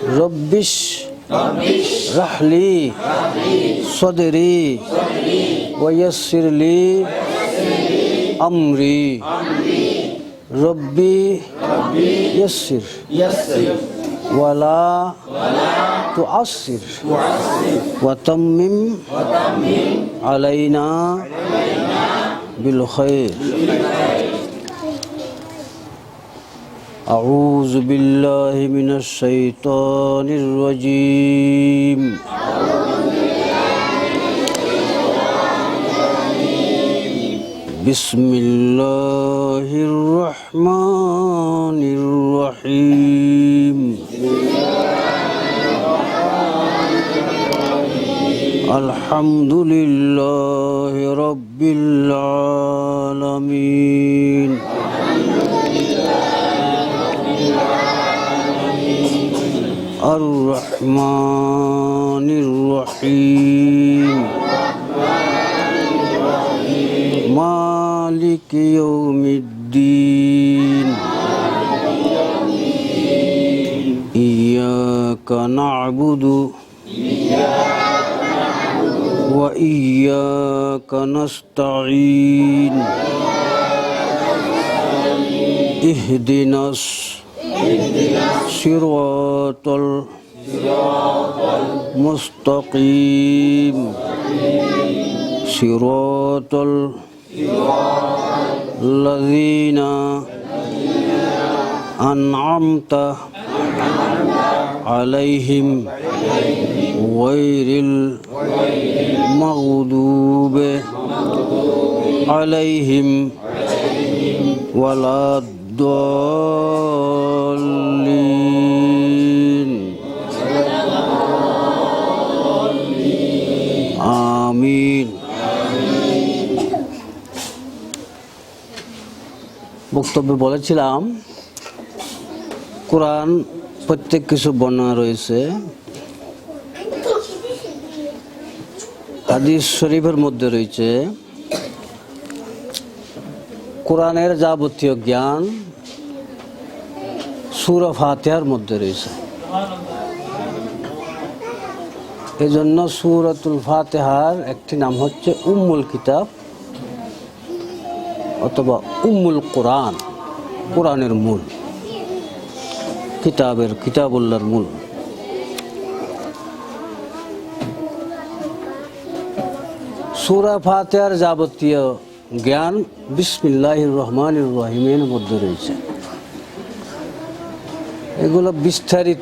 রব্বিশ রাহলি সদরি ওয়াইয়াসসির লি আমরি রব্বি ইয়াসসির ওয়ালা তুআসসির ওয়া তাম্মিম আলাইনা বিল খায়র। أعوذ بالله من الشيطان الرجيم بسم الله الرحمن الرحيم الحمد لله رب العالمين الرحمن الرحيم مالك يوم الدين إياك نعبد وإياك نستعين اهدنا صراط المستقيم صراط الذين أنعمت عليهم غير المغضوب عليهم ولا الضالين آمين। বক্তব্যে বলেছিলাম কোরআন প্রত্যেক কিছু বর্ণনা রয়েছে, হাদিস শরীফের মধ্যে রয়েছে, কোরআনের যাবতীয় জ্ঞান সূরা ফাতিহার মধ্যে রয়েছে। এজন্য সূরাতুল ফাতিহার একটি নাম হচ্ছে উম্মুল কিতাব অথবা উম্মুল কোরআন, কোরআনের মূল, কিতাবুল্লাহর মূল। সূরা ফাতিহার যাবতীয় জ্ঞান বিসমিল্লাহির রহমানির রহিমের মধ্যে রয়েছে। এগুলো বিস্তারিত